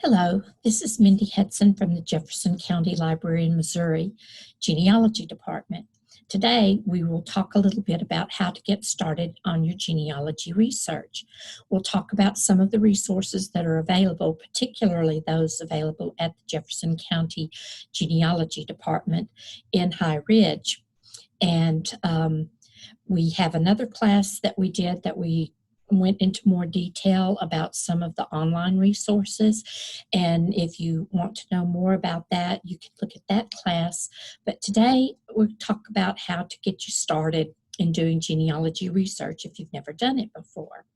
Hello, this is Mindy Hudson from the Jefferson County Library in Missouri, Genealogy Department. Today, we will talk a little bit about how to get started on your genealogy research. We'll talk about some of the resources that are available, particularly those available at the Jefferson County Genealogy Department in High Ridge. And we have another class that we did that we went into more detail about some of the online resources. And if you want to know more about that, you can look at that class. But today we'll talk about how to get you started in doing genealogy research if you've never done it before.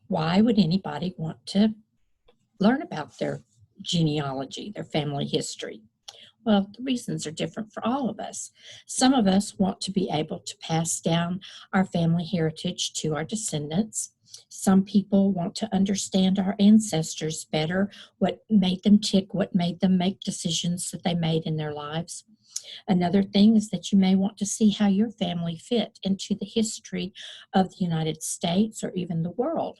Why would anybody want to learn about their genealogy, their family history? Well, the reasons are different for all of us. Some of us want to be able to pass down our family heritage to our descendants. Some people want to understand our ancestors better, what made them tick, what made them make decisions that they made in their lives. Another thing is that you may want to see how your family fit into the history of the United States or even the world.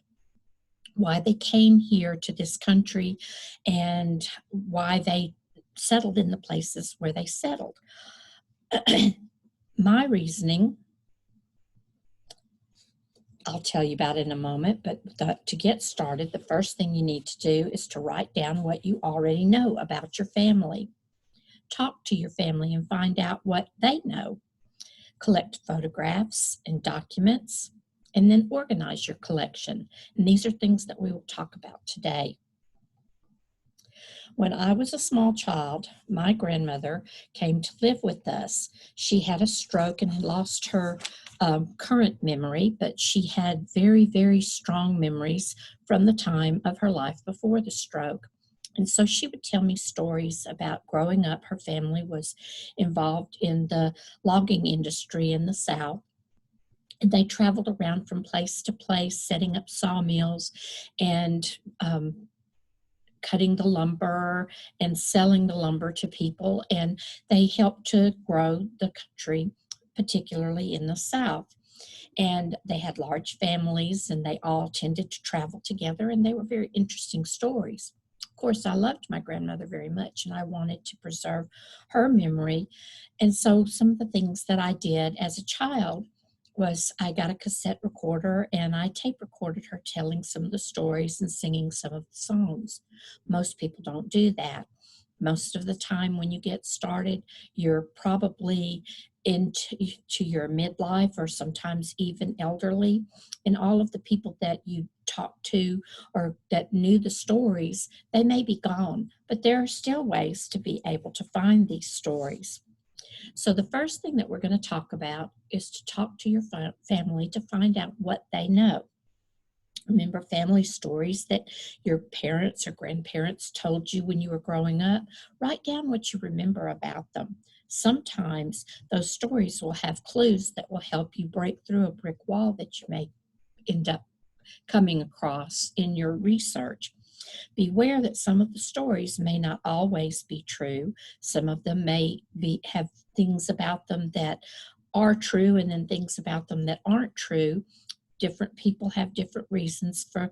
Why they came here to this country and why they settled in the places where they settled. My reasoning, I'll tell you about in a moment, but to get started, the first thing you need to do is to write down what you already know about your family. Talk to your family and find out what they know. Collect photographs and documents, and then organize your collection. And these are things that we will talk about today. When I was a small child, my grandmother came to live with us. She had a stroke and had lost her current memory, but she had very, very strong memories from the time of her life before the stroke. And so she would tell me stories about growing up. Her family was involved in the logging industry in the South. And they traveled around from place to place, setting up sawmills and cutting the lumber and selling the lumber to people, and they helped to grow the country, particularly in the South. And they had large families, and they all tended to travel together, and they were very interesting stories. Of course, I loved my grandmother very much, and I wanted to preserve her memory. And so some of the things that I did as a child was I got a cassette recorder and I tape recorded her telling some of the stories and singing some of the songs. Most people don't do that. Most of the time when you get started, you're probably into your midlife or sometimes even elderly. And all of the people that you talked to or that knew the stories, they may be gone, but there are still ways to be able to find these stories. So the first thing that we're going to talk about is to talk to your family to find out what they know. Remember family stories that your parents or grandparents told you when you were growing up? Write down what you remember about them. Sometimes those stories will have clues that will help you break through a brick wall that you may end up coming across in your research. Beware that some of the stories may not always be true. Some of them may have things about them that are true and then things about them that aren't true. Different people have different reasons for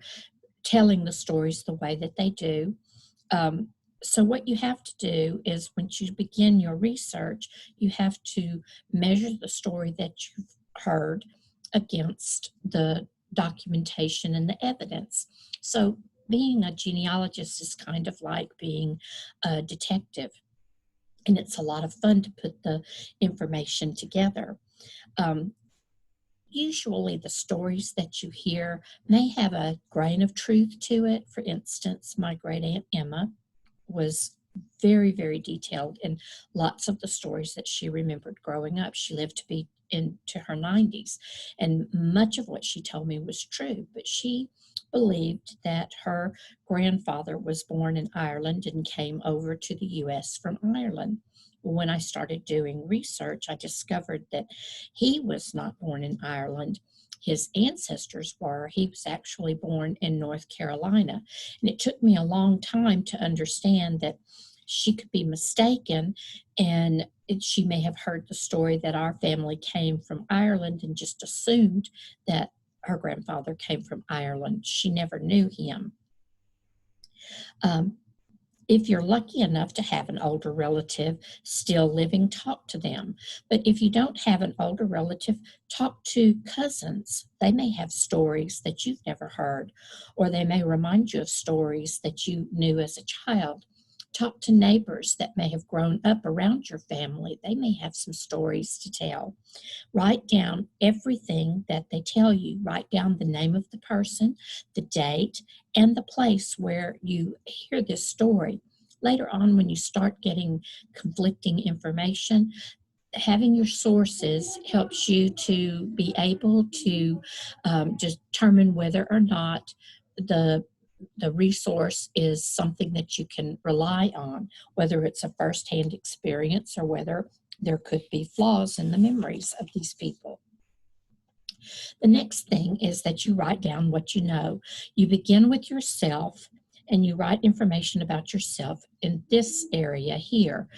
telling the stories the way that they do. So what you have to do is once you begin your research, you have to measure the story that you've heard against the documentation and the evidence. So being a genealogist is kind of like being a detective, and it's a lot of fun to put the information together. Usually the stories that you hear may have a grain of truth to it. For instance, my great aunt Emma was very, very detailed in lots of the stories that she remembered growing up. She lived to be into her 90s, and much of what she told me was true, but she believed that her grandfather was born in Ireland and came over to the U.S. from Ireland. When I started doing research, I discovered that he was not born in Ireland. His ancestors were. He was actually born in North Carolina. And it took me a long time to understand that she could be mistaken, and she may have heard the story that our family came from Ireland and just assumed that her grandfather came from Ireland. She never knew him. If you're lucky enough to have an older relative still living, talk to them. But if you don't have an older relative, talk to cousins. They may have stories that you've never heard, or they may remind you of stories that you knew as a child. Talk to neighbors that may have grown up around your family. They may have some stories to tell. Write down everything that they tell you. Write down the name of the person, the date, and the place where you hear this story. Later on, when you start getting conflicting information, having your sources helps you to be able to determine whether or not the resource is something that you can rely on, whether it's a firsthand experience or whether there could be flaws in the memories of these people. The next thing is that you write down what you know. You begin with yourself and you write information about yourself in this area here.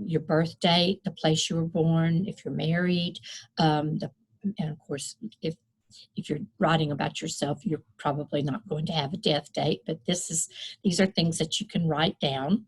Your birth date, the place you were born, if you're married, and of course, if you're writing about yourself, you're probably not going to have a death date, but these are things that you can write down.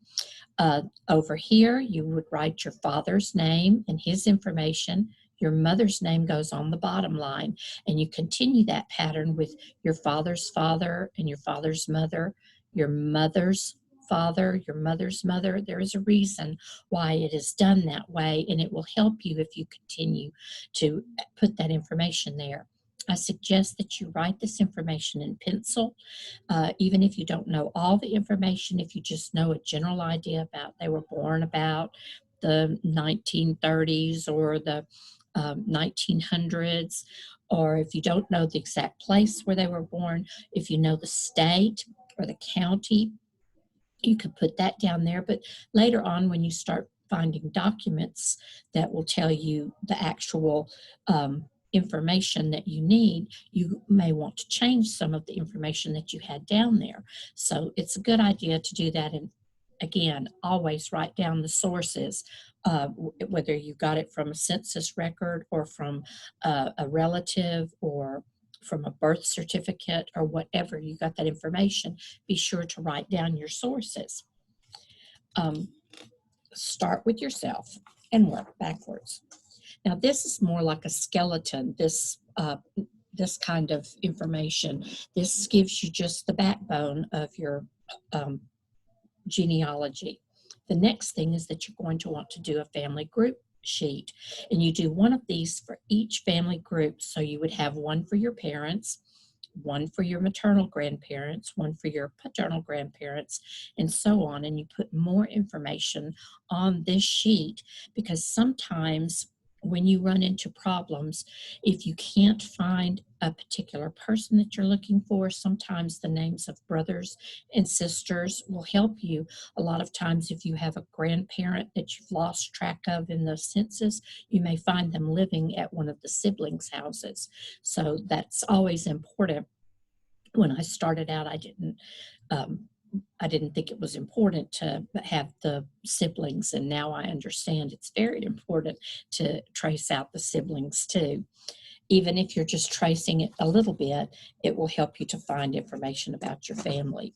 Over here, you would write your father's name and his information. Your mother's name goes on the bottom line, and you continue that pattern with your father's father and your father's mother, your mother's father, your mother's mother. There is a reason why it is done that way, and it will help you if you continue to put that information there. I suggest that you write this information in pencil, even if you don't know all the information, if you just know a general idea about they were born about the 1930s or the 1900s, or if you don't know the exact place where they were born, if you know the state or the county, you could put that down there. But later on, when you start finding documents that will tell you the actual information that you need, you may want to change some of the information that you had down there. So it's a good idea to do that. And again, always write down the sources, whether you got it from a census record or from a relative or from a birth certificate or whatever you got that information. Be sure to write down your sources. Start with yourself and work backwards. Now, this is more like a skeleton, this kind of information. This gives you just the backbone of your genealogy. The next thing is that you're going to want to do a family group sheet, and you do one of these for each family group. So you would have one for your parents, one for your maternal grandparents, one for your paternal grandparents, and so on. And you put more information on this sheet because sometimes when you run into problems, if you can't find a particular person that you're looking for, sometimes the names of brothers and sisters will help you. A lot of times, if you have a grandparent that you've lost track of in the census, you may find them living at one of the siblings' houses. So that's always important. When I started out, I didn't think it was important to have the siblings, and now I understand it's very important to trace out the siblings too. Even if you're just tracing it a little bit, it will help you to find information about your family.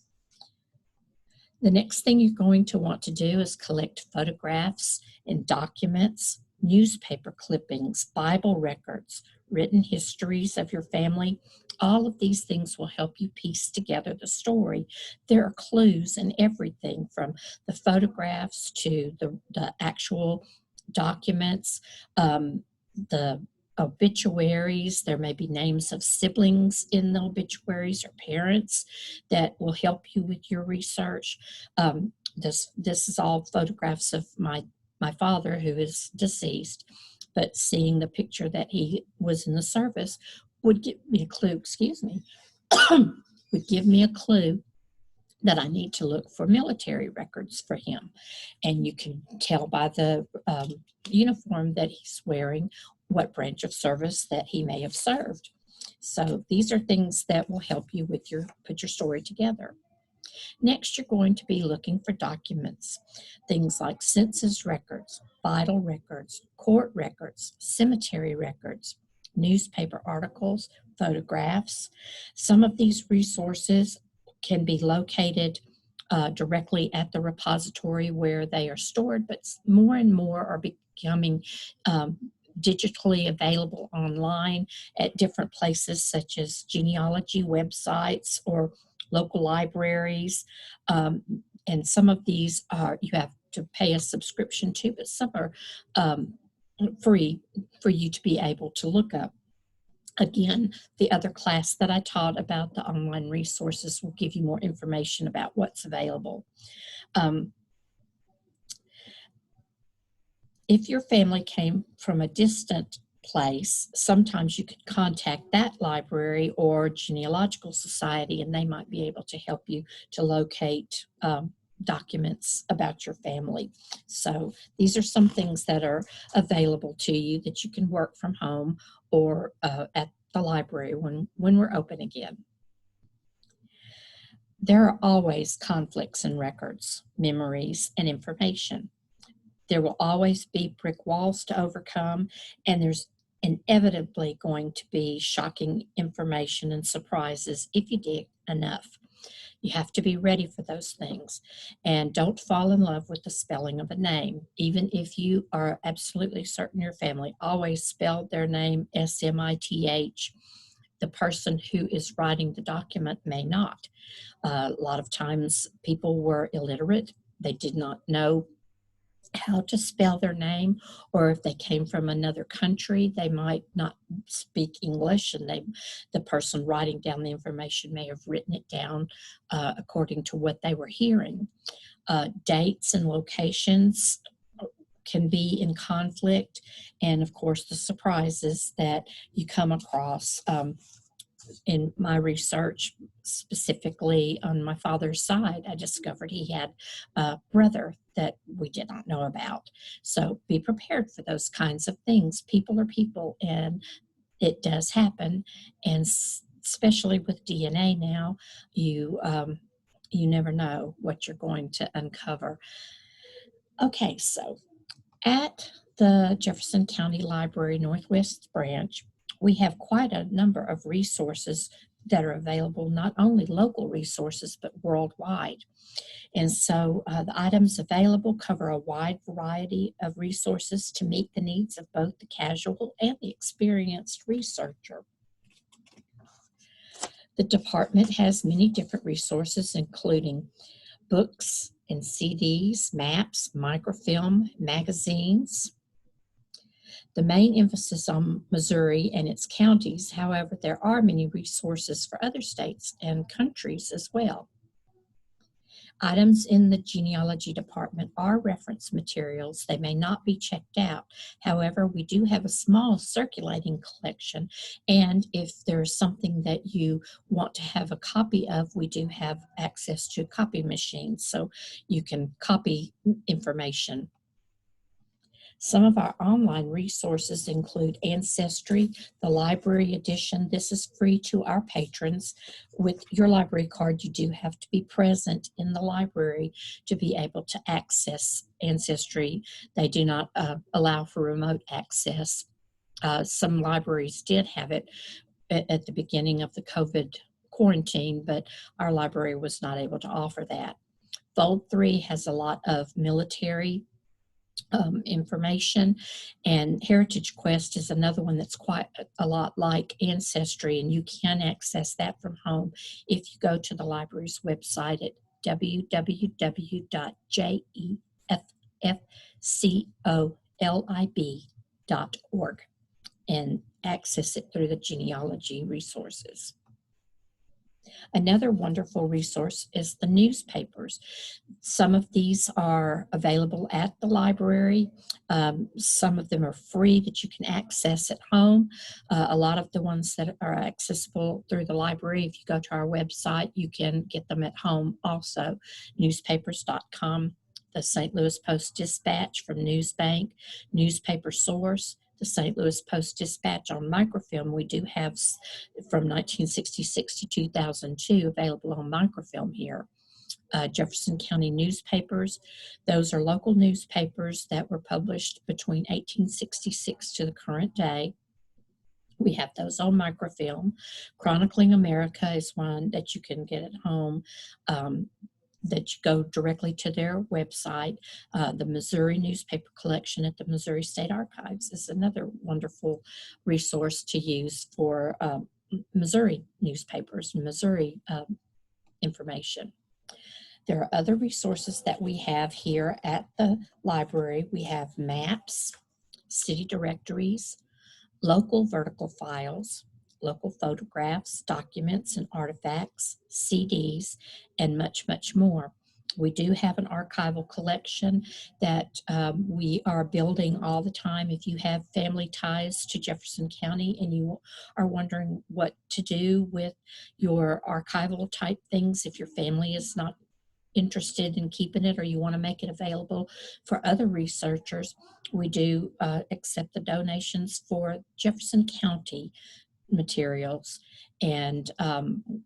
The next thing you're going to want to do is collect photographs and documents, newspaper clippings, Bible records, written histories of your family. All of these things will help you piece together the story. There are clues in everything from the photographs to the actual documents, the obituaries. There may be names of siblings in the obituaries or parents that will help you with your research. This is all photographs of my father, who is deceased, but seeing the picture that he was in the service would give me a clue, would give me a clue that I need to look for military records for him. And you can tell by the uniform that he's wearing what branch of service that he may have served. So these are things that will help you with put your story together. Next, you're going to be looking for documents, things like census records, vital records, court records, cemetery records, newspaper articles, photographs. Some of these resources can be located directly at the repository where they are stored, but more and more are becoming digitally available online at different places such as genealogy websites or local libraries. And some of these are, you have to pay a subscription to, but some are free for you to be able to look up. Again, the other class that I taught about the online resources will give you more information about what's available. If your family came from a distant place, sometimes you could contact that library or genealogical society, and they might be able to help you to locate documents about your family. So these are some things that are available to you that you can work from home or at the library when we're open again. There are always conflicts in records, memories, and information. There will always be brick walls to overcome, and there's inevitably going to be shocking information and surprises if you dig enough. You have to be ready for those things. And don't fall in love with the spelling of a name. Even if you are absolutely certain your family always spelled their name S-M-I-T-H, the person who is writing the document may not. A lot of times people were illiterate. They did not know how to spell their name, or if they came from another country, they might not speak English, and the person writing down the information may have written it down according to what they were hearing. Dates and locations can be in conflict, and of course the surprises that you come across. In my research, specifically on my father's side, I discovered he had a brother that we did not know about. So be prepared for those kinds of things. People are people, and it does happen. And especially with DNA now, you never know what you're going to uncover. Okay, so at the Jefferson County Library Northwest Branch, we have quite a number of resources that are available, not only local resources, but worldwide. And so the items available cover a wide variety of resources to meet the needs of both the casual and the experienced researcher. The department has many different resources, including books and CDs, maps, microfilm, magazines. The main emphasis on Missouri and its counties. However, there are many resources for other states and countries as well. Items in the genealogy department are reference materials. They may not be checked out. However, we do have a small circulating collection, and if there's something that you want to have a copy of, we do have access to copy machines, so you can copy information. Some of our online resources include Ancestry, the library edition. This is free to our patrons. With your library card, you do have to be present in the library to be able to access Ancestry. They do not allow for remote access. Some libraries did have it at the beginning of the COVID quarantine, but our library was not able to offer that. Fold 3 has a lot of military information, and Heritage Quest is another one that's quite a lot like Ancestry, and you can access that from home if you go to the library's website at www.jeffcolib.org and access it through the Genealogy Resources. Another wonderful resource is the newspapers. Some of these are available at the library. Some of them are free that you can access at home. A lot of the ones that are accessible through the library, if you go to our website, you can get them at home also. Newspapers.com, the St. Louis Post-Dispatch from Newsbank, Newspaper Source, the St. Louis Post-Dispatch on microfilm. We do have from 1966 to 2002 available on microfilm here. Jefferson County newspapers, those are local newspapers that were published between 1866 to the current day. We have those on microfilm. Chronicling America is one that you can get at home. That you go directly to their website. The Missouri newspaper collection at the Missouri State Archives is another wonderful resource to use for Missouri newspapers, Missouri information. There are other resources that we have here at the library. We have maps, city directories, local vertical files, local photographs, documents and artifacts, CDs, and much, much more. We do have an archival collection that we are building all the time. If you have family ties to Jefferson County and you are wondering what to do with your archival type things, if your family is not interested in keeping it or you want to make it available for other researchers, we do accept the donations for Jefferson County materials, and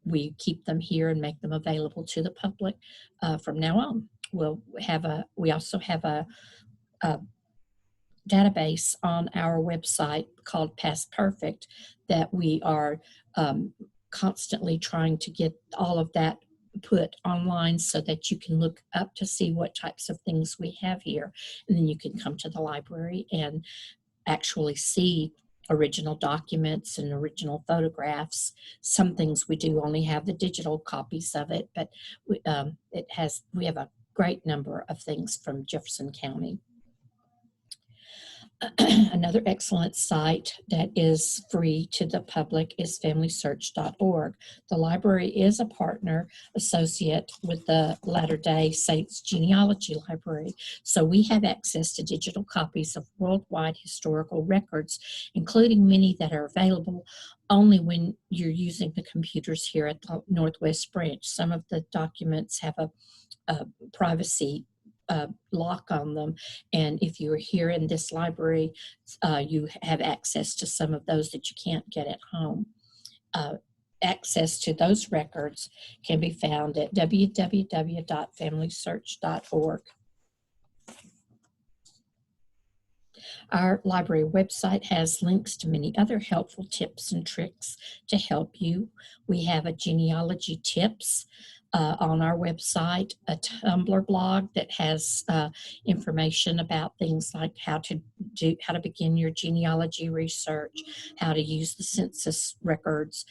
we keep them here and make them available to the public from now on. We also have a database on our website called Past Perfect that we are constantly trying to get all of that put online so that you can look up to see what types of things we have here. And then you can come to the library and actually see original documents and original photographs. Some things we do only have the digital copies of it, but we have a great number of things from Jefferson County. Another excellent site that is free to the public is FamilySearch.org. The library is a partner associate with the Latter-day Saints Genealogy Library, so we have access to digital copies of worldwide historical records, including many that are available only when you're using the computers here at the Northwest Branch. Some of the documents have a privacy lock on them, and if you're here in this library, you have access to some of those that you can't get at home. Access to those records can be found at www.familysearch.org. Our library website has links to many other helpful tips and tricks to help you. We have a genealogy tips on our website, a Tumblr blog that has information about things like how to begin your genealogy research, how to use the census records,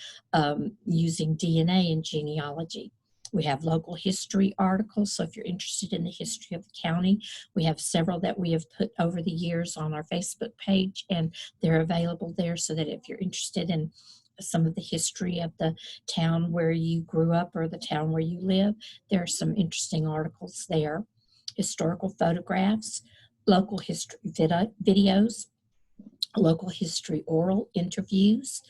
using DNA in genealogy. We have local history articles, so if you're interested in the history of the county, we have several that we have put over the years on our Facebook page, and they're available there so that if you're interested in some of the history of the town where you grew up or the town where you live, there are some interesting articles there. Historical photographs, local history videos, local history oral interviews,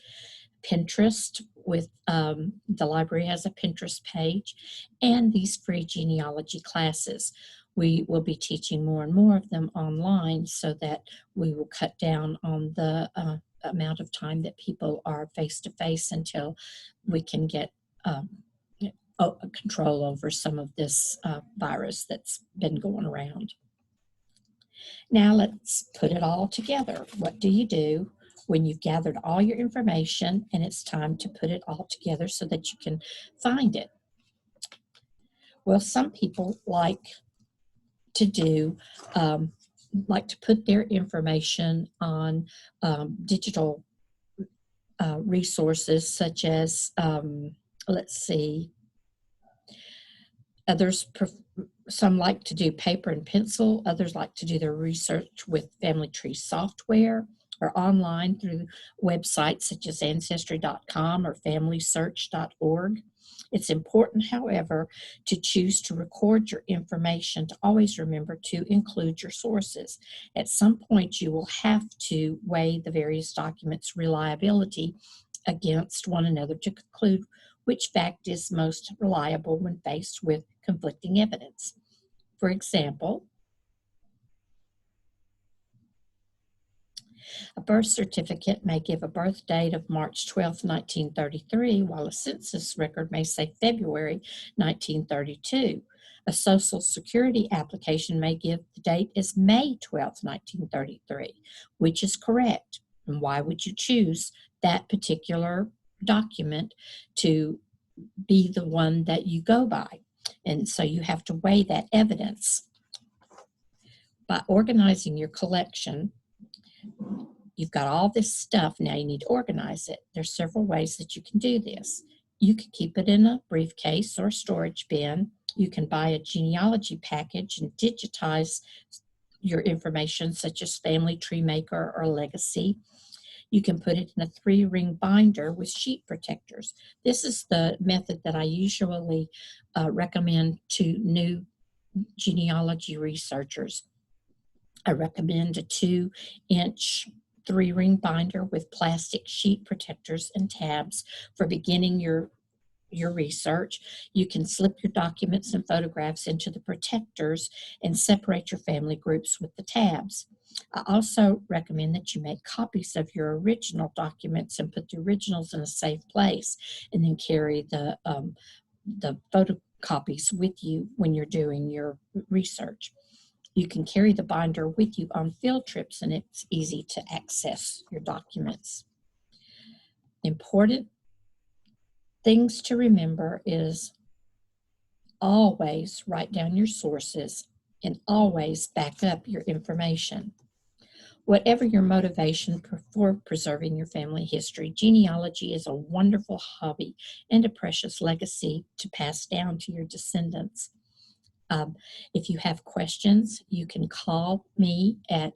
Pinterest with the library has a Pinterest page, and these free genealogy classes. We will be teaching more and more of them online so that we will cut down on the amount of time that people are face-to-face until we can get control over some of this virus that's been going around. Now let's put it all together. What do you do when you've gathered all your information and it's time to put it all together so that you can find it? Well, some people like to put their information on digital resources such as, let's see, some like to do paper and pencil, others like to do their research with Family Tree software or online through websites such as Ancestry.com or FamilySearch.org. It's important, however, to choose to record your information, to always remember to include your sources. At some point, you will have to weigh the various documents' reliability against one another to conclude which fact is most reliable when faced with conflicting evidence. For example, a birth certificate may give a birth date of March 12, 1933, while a census record may say February 1932. A Social Security application may give the date as May 12, 1933. Which is correct, and why would you choose that particular document to be the one that you go by. And so you have to weigh that evidence. By organizing your collection, you've got all this stuff. Now you need to organize it. There's several ways that you can do this. You can keep it in a briefcase or a storage bin. You can buy a genealogy package and digitize your information, such as Family Tree Maker or Legacy. You can put it in a 3-ring binder with sheet protectors. This is the method that I usually recommend to new genealogy researchers. I recommend a 2-inch 3-ring binder with plastic sheet protectors and tabs for beginning your research. You can slip your documents and photographs into the protectors and separate your family groups with the tabs. I also recommend that you make copies of your original documents and put the originals in a safe place, and then carry the photocopies with you when you're doing your research. You can carry the binder with you on field trips, and it's easy to access your documents. Important things to remember is always write down your sources and always back up your information. Whatever your motivation for preserving your family history, genealogy is a wonderful hobby and a precious legacy to pass down to your descendants. If you have questions, you can call me at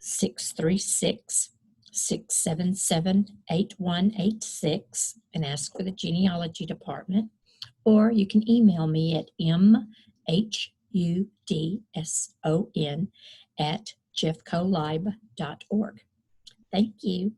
636-677-8186 and ask for the genealogy department, or you can email me at mhudson@jeffcolib.org. Thank you.